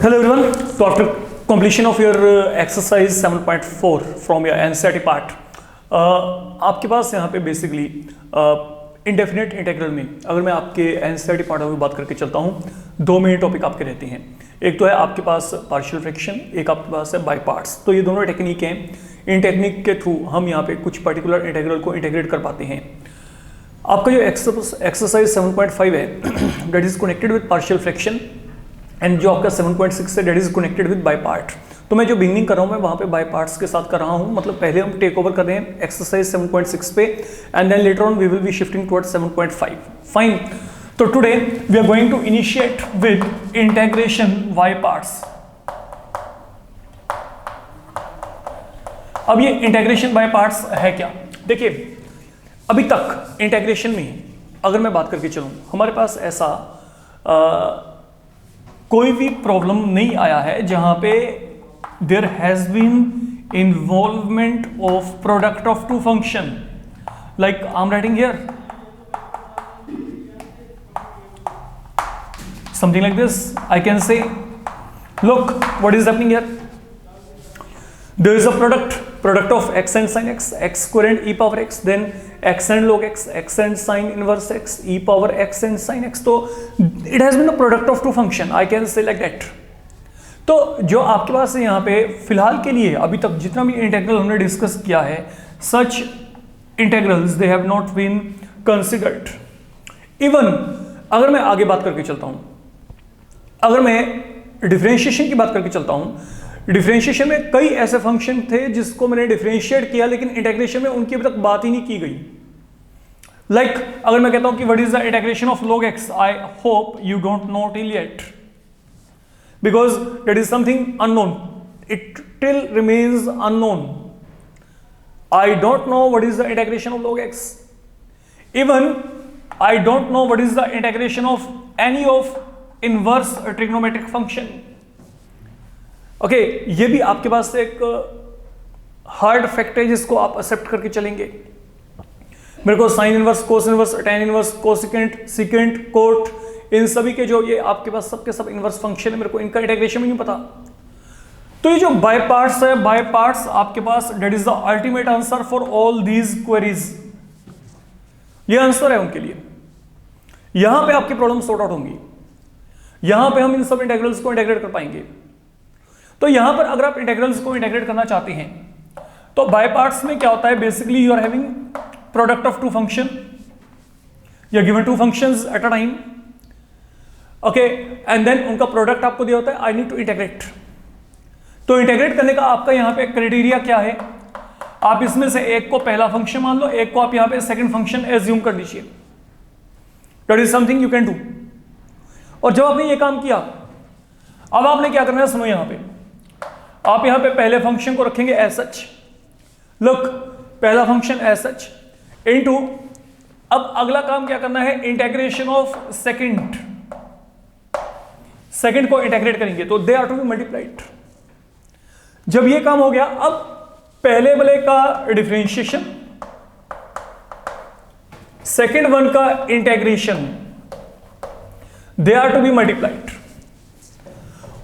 Hello everyone. So after completion of your exercise 7.4 from your NCERT part, आपके पास यहाँ पे basically indefinite integral में अगर मैं आपके NCERT पार्ट में बात करके चलता हूँ, दो मेन टॉपिक आपके रहते हैं। एक तो है आपके पास पार्शियल फ्रैक्शन, एक आपके पास है बाय पार्ट्स। तो ये दोनों टेक्निक हैं। इन टेक्निक के थ्रू हम यहाँ पे कुछ पर्टिकुलर इंटीग्रल को इंटीग्रेट कर पाते हैं। आपका जो एक्सरसाइज 7.5 है that is connected with partial fraction and जो आपका 7.6 है that is connected with by part. तो मैं जो बिगनिंग कर रहा हूँ मैं वहाँ पे बाय पार्ट्स के साथ कर रहा हूँ, मतलब पहले हम टेक ओवर कर रहे हैं एक्सरसाइज 7.6 पे and then later on we will be shifting towards 7.5। Fine. तो today we are going to initiate with integration by parts. अब ये इंटीग्रेशन बाय पार्ट्स है क्या? देखिए, अभी तक इंटीग्रेशन में अगर मैं बात करके चलूँ, हमारे पास ऐसा कोई भी प्रॉब्लम नहीं आया है जहां पे there has been involvement of product of two function. Like I am writing here something like this. I can say, look, what is happening here? There is a product of x and sin x, x square and e power x, then x and log x, x and sin inverse x, e power x and sin x. तो it has been a product of two function. I can say like that. तो जो आपके पास है यहाँ पे फिलहाल के लिए अभी तक जितना भी इंटीग्रल हमने डिस्कस किया है, such integrals they have not been considered. Even अगर मैं आगे बात करके चलता हूँ, अगर मैं डिफरेंशिएशन की बात करके चलता हूँ, डिफरेंशिएशन में कई ऐसे फंक्शन थे जिसको मैंने डिफरेंशिएट किया लेकिन इंटीग्रेशन में उनकी अभी तक बात ही नहीं की गई। लाइक अगर मैं कहता हूं कि what is the integration of log x, I hope you don't know till yet because that is something unknown, it till remains unknown. I don't know what is the integration of log x, even I don't know what is the integration of any of inverse trigonometric function. Okay, ये भी आपके पास एक hard fact है जिसको आप accept करके चलेंगे। मेरे को sine inverse, cos inverse, tan inverse, cosecant, secant, cot, इन सभी के जो ये आपके पास सबके सब इनवर्स फंक्शन है, मेरे को इनका इंटीग्रेशन भी नहीं पता। तो ये जो बाय पार्ट्स है, बाय पार्ट्स आपके पास that is the ultimate answer for all these queries. ये आंसर है उनके लिए। यहां पे आपकी प्रॉब्लम सॉर्ट आउट होंगी, यहां पे हम इन सब इंटीग्रल्स को इंटीग्रेट कर पाएंगे। तो यहां पर अगर आप इंटीग्रल्स को इंटीग्रेट करना चाहते हैं तो बाय पार्ट्स में क्या होता है, basically you are having product of two function, you are given two functions at a time, okay, and then उनका प्रोडक्ट आपको दिया होता है, आई नीड टू इंटीग्रेट। तो इंटीग्रेट करने का आपका यहां पे क्राइटेरिया क्या है? आप इसमें से एक को पहला फंक्शन मान लो, एक को आप यहां पे सेकंड फंक्शन एज्यूम कर लीजिए। That is something you can do. और जब आपने ये काम किया, अब आपने क्या करना है, सुनो, यहां पे आप यहां पे पहले फंक्शन को रखेंगे एज सच। लुक, पहला फंक्शन एज सच इनटू, अब अगला काम क्या करना है, इंटीग्रेशन ऑफ सेकंड। सेकंड को इंटीग्रेट करेंगे तो they are to be multiplied. जब ये काम हो गया, अब पहले वाले का डिफरेंशिएशन, सेकंड वन का integration, they are to be multiplied.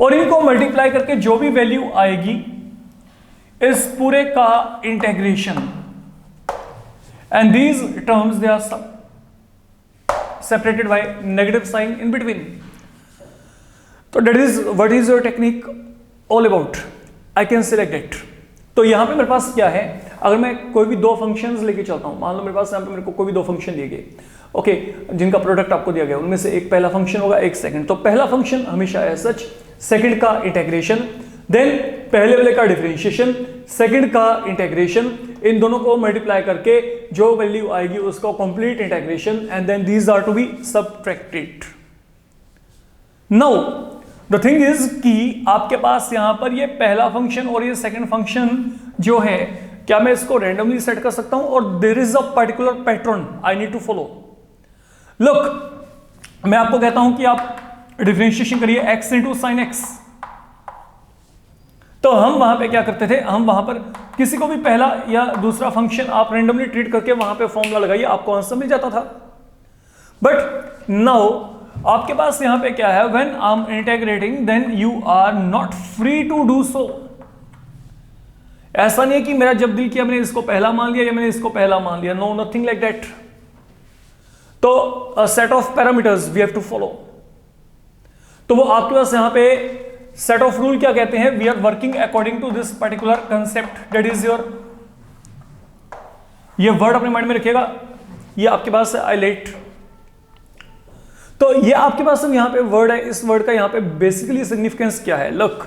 और इनको मल्टीप्लाई करके जो भी वैल्यू आएगी इस पूरे का integration, and these terms they are separated by negative sign in between. तो that is what is your technique all about, I can select it. तो यहां पे मेरे पास क्या है, अगर मैं कोई भी दो फंक्शंस लेके चलता हूं, मान लो मेरे पास यहां पे मेरे को कोई भी दो फंक्शन दिए गए, ओके, जिनका प्रोडक्ट आपको दिया गया, उनमें से एक पहला फंक्शन होगा, एक सेकंड। तो पहला फंक्शन हमेशा एज सच, सेकंड का इंटीग्रेशन, देन पहले वाले का डिफरेंशिएशन, सेकंड का इंटीग्रेशन, इन दोनों को मल्टीप्लाई करके जो वैल्यू आएगी उसका complete integration, and then these are to be subtracted. Now the thing is कि आपके पास यहां पर ये पहला फंक्शन और ये सेकंड फंक्शन जो है, क्या मैं इसको रैंडमली सेट कर सकता हूं, और there is a particular pattern I need to follow. Look, मैं आपको कहता हूं कि आप डिफरेंशिएशन करिए x इंटू साइन एक्स। तो हम वहां पे क्या करते थे, हम वहां पर किसी को भी पहला या दूसरा फंक्शन आप रैंडमली ट्रीट करके वहां पे फॉर्मूला लगाइए, आपको आंसर मिल जाता था। बट नाउ आपके पास यहां पे क्या है, when I am integrating then you are not free to do so. ऐसा नहीं है कि मेरा जब दिल किया मैंने इसको पहला मान लिया या मैंने इसको पहला मान लिया, नो, नथिंग लाइक दैट। तो a set of parameters we have to follow. तो वो आपके पास यहां पे सेट ऑफ रूल क्या कहते हैं, we are working according to this particular concept that is your, ये वर्ड अपने माइंड में रखिएगा, ये आपके पास है आइलेट। तो ये आपके पास यहां पे वर्ड है, इस वर्ड का यहां पे बेसिकली सिग्निफिकेंस क्या है, look,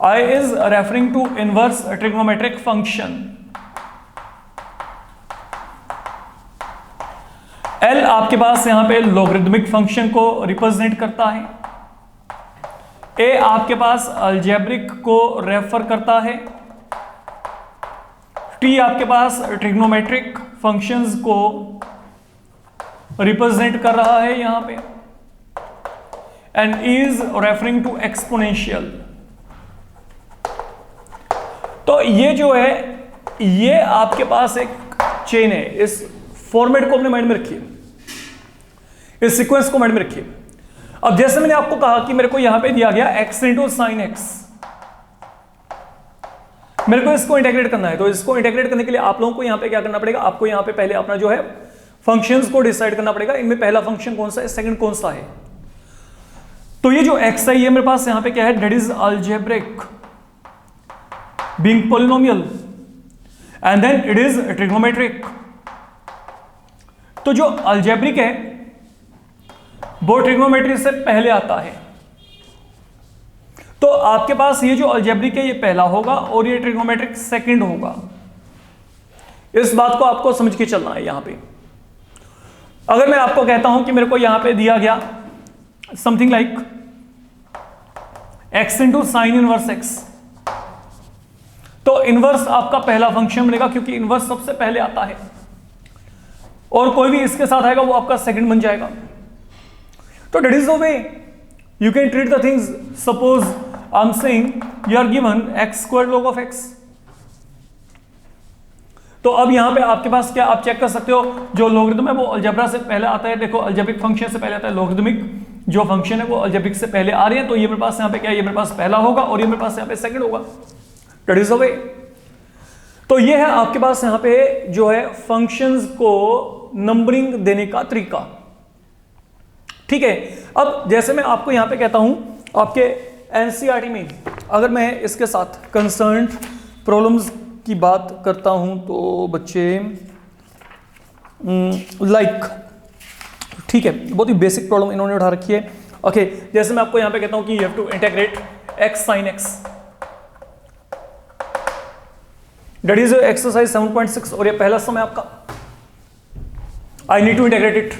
I is referring to inverse trigonometric function. L आपके पास यहां पे लॉगरिदमिक फंक्शन को रिप्रेजेंट करता है, ए आपके पास अलजेब्रिक को रेफर करता है, टी आपके पास ट्रिग्नोमेट्रिक फंक्शंस को रिप्रेजेंट कर रहा है यहां पे, and is referring to exponential. तो ये जो है ये आपके पास एक चेन है, इस फॉर्मेट को अपने माइंड में रखिए, इस सीक्वेंस को माइंड में रखिए। अब जैसे मैंने आपको कहा कि मेरे को यहां पे दिया गया x इंटू साइन एक्स, मेरे को इसको इंटीग्रेट करना है, तो इसको इंटीग्रेट करने के लिए आप लोगों को यहां पे क्या करना पड़ेगा, आपको यहां पे पहले अपना जो है फंक्शंस को डिसाइड करना पड़ेगा, इनमें पहला फंक्शन कौन सा है, सेकंड कौन सा है। तो ये जो x है ये मेरे पास यहां पे क्या है, that is algebraic being polynomial and then it is trigonometric. तो जो अलजेब्रिक है वो ट्रिग्नोमेट्री से पहले आता है, तो आपके पास ये जो अलजेब्रिक है ये पहला होगा और ये ट्रिग्नोमेट्रिक सेकंड होगा। इस बात को आपको समझ के चलना है। यहां पे अगर मैं आपको कहता हूं कि मेरे को यहां पे दिया गया something like x into sine inverse x, तो इनवर्स आपका पहला फंक्शन बनेगा क्योंकि इनवर्स सबसे पहले आता है, और कोई भी इसके साथ आएगा वो आपका सेकंड बन जाएगा। तो that is the way you can treat the things. Suppose I'm saying you are given x squared log of x, तो अब यहां पे आपके पास क्या, आप चेक कर सकते हो, जो लॉगरिथम है वो अलजेब्रा से पहले आता है, देखो अलजेब्रिक फंक्शन से पहले आता है, लॉगरिथमिक जो फंक्शन है वो अलजेब्रिक से पहले आ रहे हैं, तो ये मेरे पास यहां पे क्या है, ये मेरे पास पहला होगा और ये मेरे पास यहां पे सेकंड होगा। That is the way. तो ये है आपके पास यहां पे जो है फंक्शंस को नंबरिंग देने का तरीका, ठीक है। अब जैसे मैं आपको यहां पे कहता हूं, आपके एनसीईआरटी में अगर मैं इसके साथ कंसर्न प्रॉब्लम्स की बात करता हूं तो बच्चे लाइक, ठीक है, बहुत ही बेसिक प्रॉब्लम इन्होंने उठा रखी है। ओके, जैसे मैं आपको यहां पे कहता हूं कि you have to integrate x sin x, that is exercise 7.6 और ये पहला सम है आपका, I need to integrate it.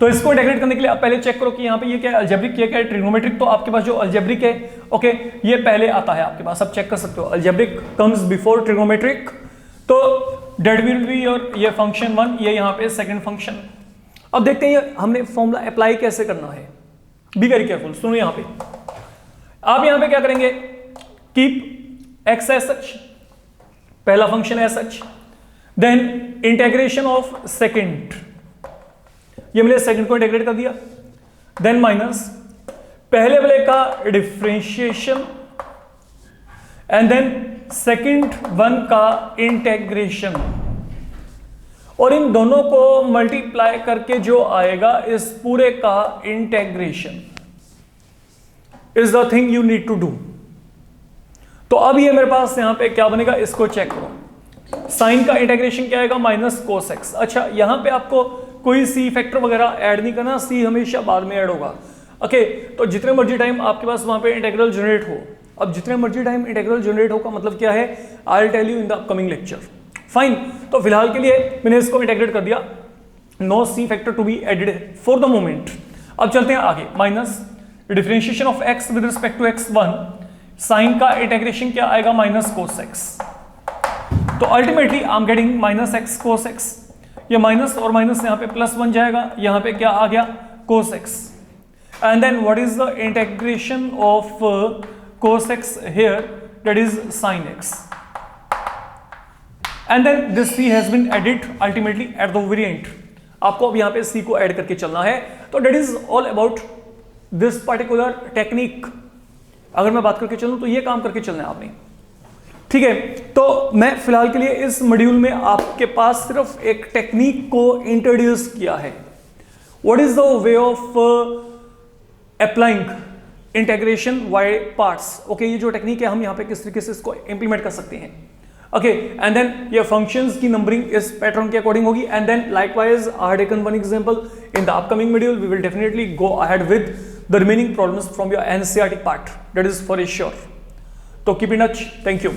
तो इसको इंटीग्रेट करने के लिए आप पहले चेक करो कि यहाँ पे ये क्या है, अलजेब्रिक, ये क्या है, ट्रिग्नोमेट्रिक। तो आपके पास जो अलजेब्रिक है, ओके, ये पहले आता है आपके पास, आप चेक कर सकते हो, अलजेब्रिक कम्स बिफोर ट्रिग्नोमेट्रिक, तो डेट विल बी योर ये फंक्शन 1, ये यहाँ पे सेकंड फंक्शन। अब देखते हैं हमने फॉर्मूला अप्लाई कैसे करना है, बी वेरी केयरफुल, सुनो यहाँ पे। आप यहाँ पे क्या करेंगे, कीप एक्स एज सच, पहला function as such, then integration of second, ये मैंने सेकंड को इंटीग्रेट कर दिया, देन माइनस पहले वाले का differentiation and then second one का इंटीग्रेशन, और इन दोनों को मल्टीप्लाई करके जो आएगा इस पूरे का integration is the thing you need to do. तो अब ये मेरे पास यहां पे क्या बनेगा, इसको चेक करो, साइन का इंटीग्रेशन क्या आएगा, माइनस कोस एक्स। अच्छा, यहां पे आपको कोई सी फैक्टर वगैरह ऐड नहीं करना, सी हमेशा बाद में ऐड होगा। ओके, तो जितने मर्जी टाइम आपके पास वहां पे इंटीग्रल जनरेट हो, अब जितने मर्जी टाइम इंटीग्रल जनरेट हो का मतलब क्या है, I will tell you in the upcoming lecture. Fine, तो फिलहाल के लिए मैंने इसको इंटीग्रेट कर दिया, no C factor to be added for the moment. अब चलते हैं आगे, minus differentiation of X with respect to x1, sine का इंटीग्रेशन क्या आएगा, माइनस कोस एक्स। तो ultimately I am getting minus X cos X, ये माइनस और माइनस यहाँ पे प्लस बन जाएगा, यहाँ पे क्या आ गया, cos X, and then what is the integration of cos X here, that is sine X, and then this c has been added ultimately at the variant. आपको अब यहाँ पे c को ऐड करके चलना है, तो तो that is all about this particular technique. अगर मैं बात करके चलूं तो ये काम करके चलना है आपने, ठीक है। तो मैं फिलहाल के लिए इस मॉड्यूल में आपके पास सिर्फ एक टेक्निक को इंट्रोड्यूस किया है। What is the way of applying integration by parts. Okay, ये जो टेक्निक है हम यहाँ पे किस तरीके से इसको इंप्लीमेंट कर सकते हैं। ओके, एंड देन ये फंक्शंस की नंबरिंग इस पैटर्न के अकॉर्डिंग होगी। And then likewise I had taken one example in the upcoming module we will definitely go ahead with the remaining problems from your NCERT part, that is for sure. तो keep in touch, thank you.